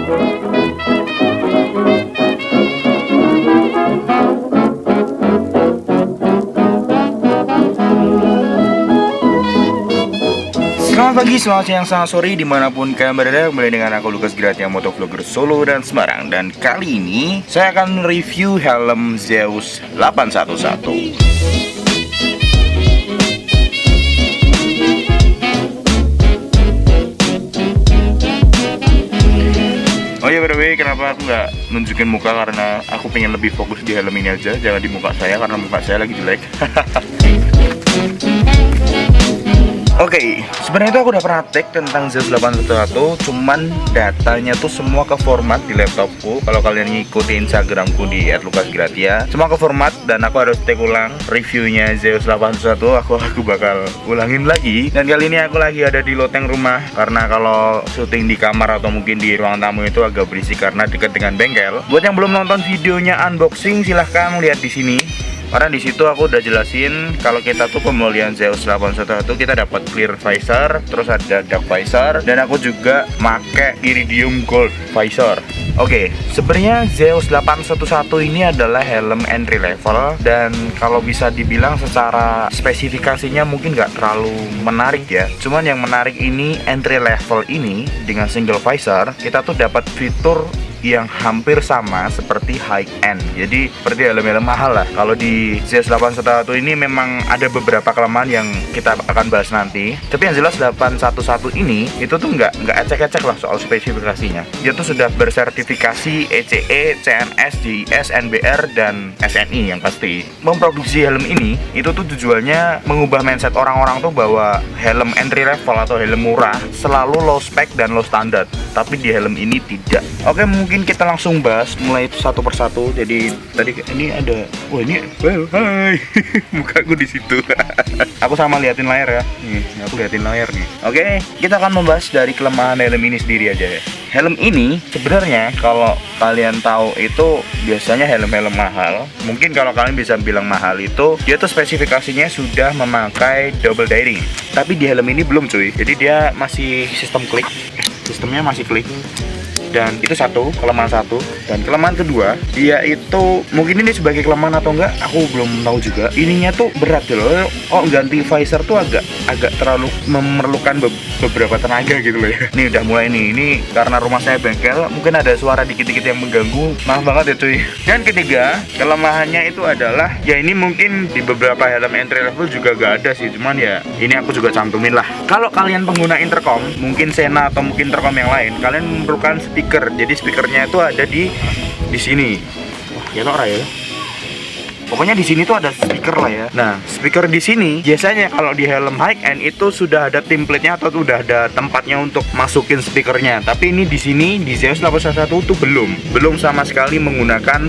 Selamat pagi, selamat siang, selamat sore, dimanapun kalian berada. Kembali dengan aku Lukas Gratia, motovlogger Solo dan Semarang. Dan kali ini saya akan review helm Zeus 811. Oh ya, by the way, kenapa aku nggak nunjukin muka? Karena aku pengen lebih fokus di helm ini aja, jangan di muka saya, karena muka saya lagi jelek. Oke, sebenarnya itu aku udah pernah tag tentang Zeus 811, cuman datanya tuh semua ke format di laptopku. Kalau kalian ngikuti Instagramku di @lukasgratia, semua ke format dan aku harus tag ulang reviewnya Zeus 811. Aku bakal ulangin lagi. Dan kali ini aku lagi ada di loteng rumah, karena kalau syuting di kamar atau mungkin di ruang tamu itu agak berisik karena dekat dengan bengkel. Buat yang belum nonton videonya unboxing, silahkan lihat di sini. Karena di situ aku udah jelasin kalau kita tuh pembelian Zeus 811 kita dapat clear visor, terus ada dark visor, dan aku juga make iridium gold visor. Oke, sebenarnya Zeus 811 ini adalah helm entry level, dan kalau bisa dibilang secara spesifikasinya mungkin nggak terlalu menarik ya. Cuman yang menarik ini entry level ini dengan single visor, kita tuh dapat fitur yang hampir sama seperti high end. Jadi seperti helm-helm mahal lah. Kalau di Zeus 811 ini memang ada beberapa kelemahan yang kita akan bahas nanti. Tapi yang jelas 811 ini itu tuh nggak ecek-ecek lah soal spesifikasinya. Dia tuh sudah bersertifikasi ECE, CNS, JIS, NBR, dan SNI yang pasti. Memproduksi helm ini itu tuh tujuannya mengubah mindset orang-orang tuh bahwa helm entry level atau helm murah selalu low spec dan low standard. Tapi di helm ini tidak. Oke, mungkin kita langsung bahas mulai satu persatu. Jadi tadi ini ada, wah ini, well, hai, mukaku di situ. Aku sama liatin layar ya. Nih, aku liatin layar nih. Oke, kita akan membahas dari kelemahan helm ini sendiri aja ya. Helm ini sebenarnya kalau kalian tahu itu biasanya helm-helm mahal. Mungkin kalau kalian bisa bilang mahal itu dia tuh spesifikasinya sudah memakai double dairing. Tapi di helm ini belum cuy. Jadi dia masih sistem klik. Sistemnya masih klik. Dan itu satu, kelemahan satu. Dan kelemahan kedua, dia itu mungkin ini sebagai kelemahan atau enggak, aku belum tahu juga. Ininya tuh berat loh. Oh, ganti visor tuh agak terlalu memerlukan beberapa tenaga gitu loh ya. Ini udah mulai nih. Ini karena rumah saya bengkel, mungkin ada suara dikit-dikit yang mengganggu. Maaf banget ya cuy. Dan ketiga, kelemahannya itu adalah ya ini mungkin di beberapa helm entry level juga gak ada sih. Cuman ya ini aku juga cantumin lah. Kalau kalian pengguna intercom, mungkin Sena atau mungkin intercom yang lain, kalian memerlukan speaker. Jadi speakernya itu ada di sini. Wah, ya toh ya. Pokoknya di sini tuh ada speaker lah ya. Nah, speaker di sini biasanya kalau di helm high end itu sudah ada template-nya atau sudah ada tempatnya untuk masukin speakernya. Tapi ini di sini di Zeus 811 tuh belum sama sekali menggunakan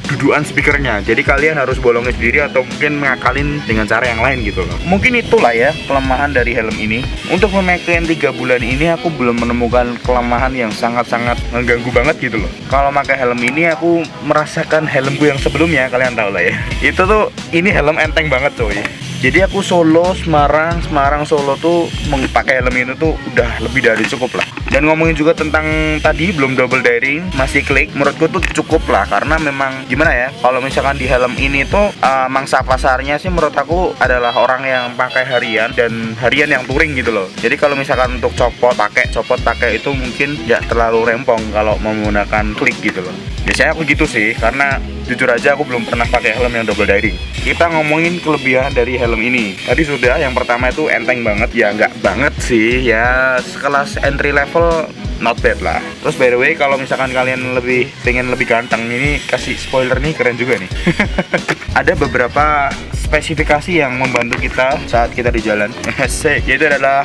dudukan speakernya. Jadi kalian harus bolongin sendiri atau mungkin mengakalin dengan cara yang lain gitu loh. Mungkin itulah ya kelemahan dari helm ini. Untuk pemakaian 3 bulan ini aku belum menemukan kelemahan yang sangat-sangat mengganggu banget gitu loh. Kalau pakai helm ini aku merasakan helmku yang sebelumnya, kalian tahu lah ya. Itu tuh ini helm enteng banget coy. Jadi aku Solo, Semarang Solo tuh pakai helm ini tuh udah lebih dari cukup lah. Dan ngomongin juga tentang tadi belum double dairing, masih klik, menurutku tuh cukup lah. Karena memang gimana ya, kalau misalkan di helm ini tuh mangsa pasarnya sih menurut aku adalah orang yang pakai harian dan harian yang touring gitu loh. Jadi kalau misalkan untuk copot pakai itu mungkin ya terlalu rempong kalau menggunakan klik gitu loh. Biasanya aku gitu sih, karena jujur aja aku belum pernah pakai helm yang double dairing. Kita ngomongin kelebihan dari helm ini. Tadi sudah, yang pertama itu enteng banget. Ya nggak banget sih, ya sekelas entry level not bad lah. Terus by the way, kalau misalkan kalian pengen lebih ganteng, ini kasih spoiler nih, keren juga nih. Ada beberapa spesifikasi yang membantu kita saat kita di jalan. Yaitu adalah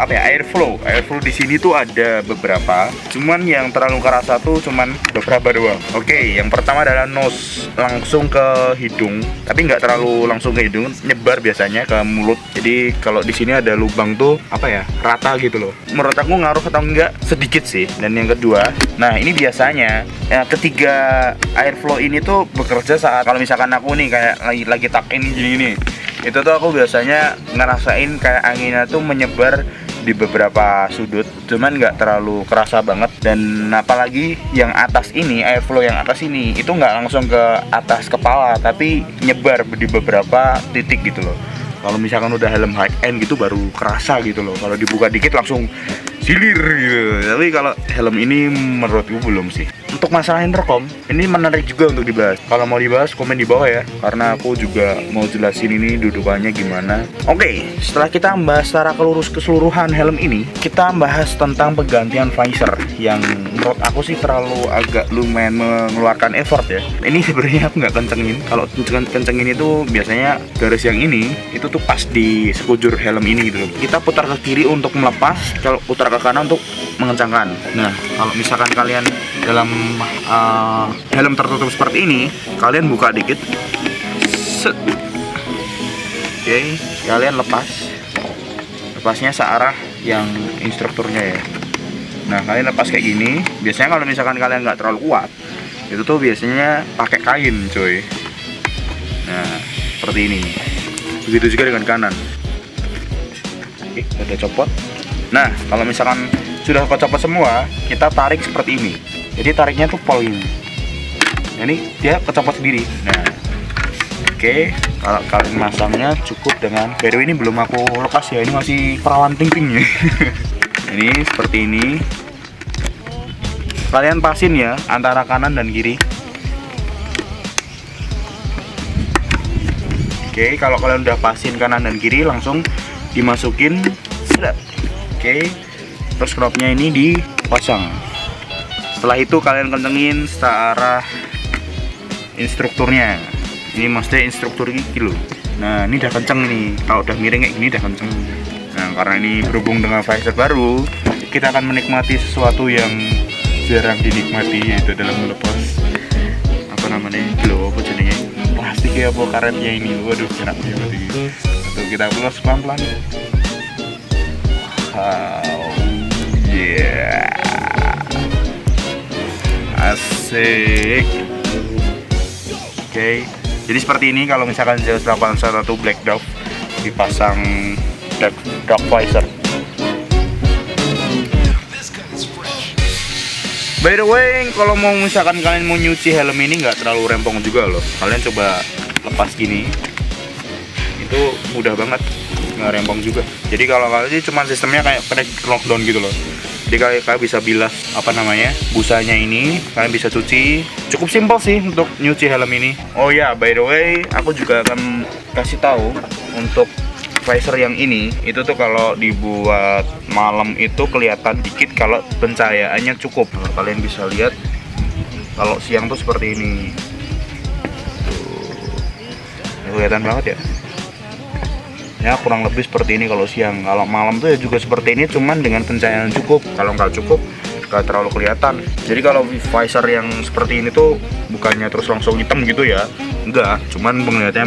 airflow. Airflow di sini tuh ada beberapa. Cuman yang terlalu kerasa tuh cuman beberapa doang. Oke, yang pertama adalah nose, langsung ke hidung. Tapi nggak terlalu langsung ke hidung, nyebar biasanya ke mulut. Jadi kalau di sini ada lubang tuh rata gitu loh. Menurut aku ngaruh atau enggak sedikit sih. Dan yang kedua, nah ini biasanya ketiga airflow ini tuh bekerja saat kalau misalkan aku nih kayak lagi tuck in gini. Itu tuh aku biasanya ngerasain kayak anginnya tuh menyebar di beberapa sudut, cuman nggak terlalu kerasa banget. Dan apalagi yang atas ini, airflow yang atas ini itu nggak langsung ke atas kepala, tapi nyebar di beberapa titik gitu loh. Kalau misalkan udah helm high end gitu baru kerasa gitu loh. Kalau dibuka dikit langsung silir gitu. Tapi kalau helm ini menurutku belum sih. Untuk masalah intercom, ini menarik juga untuk dibahas. Kalau mau dibahas komen di bawah ya, karena aku juga mau jelasin ini dudukannya gimana. Oke, setelah kita membahas secara keseluruhan helm ini, kita bahas tentang penggantian visor yang menurut aku sih terlalu agak lumayan mengeluarkan effort ya. Ini sebenarnya aku nggak kencengin. Kalau kencengin itu biasanya garis yang ini itu tuh pas di sekujur helm ini gitu loh. Kita putar ke kiri untuk melepas, kalau putar ke kanan untuk mengencangkan. Nah, kalau misalkan kalian dalam helm tertutup seperti ini, kalian buka dikit, set. Oke, kalian lepasnya searah yang instrukturnya ya. Nah, kalian lepas kayak gini. Biasanya kalau misalkan kalian nggak terlalu kuat, itu tuh biasanya pakai kain coy. Nah, seperti ini. Begitu juga dengan kanan. Oke, udah copot. Nah, kalau misalkan sudah kecopot semua, kita tarik seperti ini. Jadi tariknya tuh pol ini. Nah, ini dia kecopot sendiri. Nah, oke, kalau kalian masangnya cukup dengan, by the way ini belum aku lepas ya, ini masih perawan ting-ting ya. Ini seperti ini. Kalian pasin ya antara kanan dan kiri. Oke, kalau kalian udah pasin kanan dan kiri, langsung dimasukin. Oke, terus knopnya ini dipasang. Setelah itu kalian kencengin searah instrukturnya. Ini maksudnya instruktur gitu. Nah, ini udah kenceng nih. Kalau udah miring kayak gini udah kenceng. Nah, karena ini berhubung dengan visor baru, kita akan menikmati sesuatu yang jarang dinikmati, yaitu dalam melepas apa namanya, glow apa jadinya, plastik ya, apa karetnya ini. Waduh, enak banget ini. Tuh, kita plus pelan-pelan. Wow, yeah, asik. Oke, jadi seperti ini kalau misalkan Zeus 811 Black Dove dipasang dark visor. By the way, kalau mau misalkan kalian mau nyuci helm ini nggak terlalu rempong juga loh. Kalian coba lepas gini, itu mudah banget, nggak rempong juga. Jadi kalau kalian cuma sistemnya kayak crack lockdown gitu loh. Jadi kalian bisa bilas apa namanya, busanya ini, kalian bisa cuci. Cukup simpel sih untuk nyuci helm ini. Oh ya, by the way, aku juga akan kasih tahu untuk visor yang ini, itu tuh kalau dibuat malam itu kelihatan dikit kalau pencahayaannya cukup. Nah, kalian bisa lihat kalau siang tuh seperti ini. Tuh, kelihatan banget ya. Ya kurang lebih seperti ini kalau siang. Kalau malam tuh ya juga seperti ini, cuman dengan pencahayaan cukup. Kalau nggak cukup nggak terlalu kelihatan. Jadi kalau visor yang seperti ini tuh bukannya terus langsung hitam gitu ya, enggak, cuman penglihatannya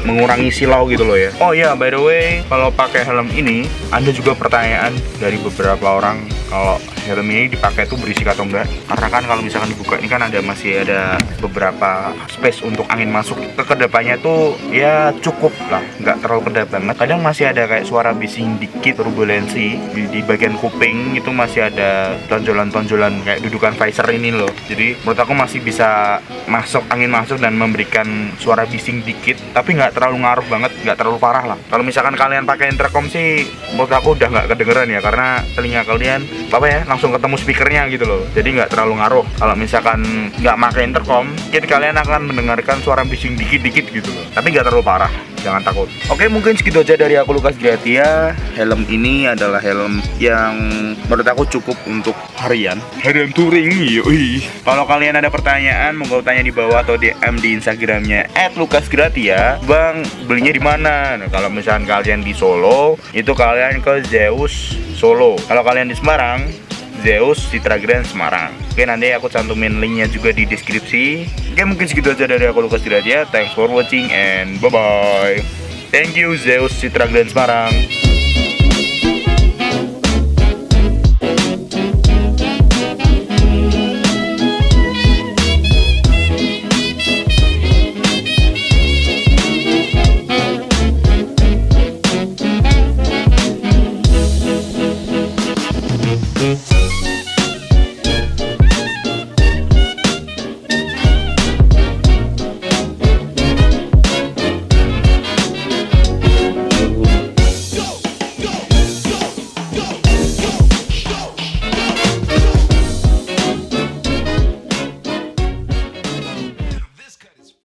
mengurangi silau gitu loh ya. Oh ya, by the way, kalau pakai helm ini ada juga pertanyaan dari beberapa orang kalau helm ini dipakai tuh berisik atau enggak. Karena kan kalau misalkan dibuka ini kan masih ada beberapa space untuk angin masuk. Kedepannya tuh ya cukup lah, nggak terlalu kedap banget. Kadang masih ada kayak suara bising dikit, turbulensi di bagian kuping itu masih ada tonjolan-tonjolan kayak dudukan visor ini loh. Jadi menurut aku masih bisa masuk angin masuk dan memberikan suara bising dikit, tapi nggak terlalu ngaruh banget, nggak terlalu parah lah. Kalau misalkan kalian pakai intercom sih menurut aku udah nggak kedengeran ya, karena telinga kalian apa ya langsung ketemu speakernya gitu loh, jadi nggak terlalu ngaruh. Kalau misalkan nggak pakai intercom, jadi kalian akan mendengarkan suara bising dikit-dikit gitu loh, tapi nggak terlalu parah, jangan takut. Oke, mungkin segitu aja dari aku, Lukas Gratia. Helm ini adalah helm yang menurut aku cukup untuk harian touring. Yoi. Kalau kalian ada pertanyaan, monggo tanya di bawah atau DM di Instagramnya @lukasgratia. Bang, belinya di mana? Nah, kalau misalkan kalian di Solo, itu kalian ke Zeus Solo. Kalau kalian di Semarang, Zeus Citra Grand Semarang. Oke, nanti aku cantumin linknya juga di deskripsi. Oke, mungkin segitu aja dari aku, Lukas Gratia. Thanks for watching and bye-bye. Thank you, Zeus Citra Grand Semarang.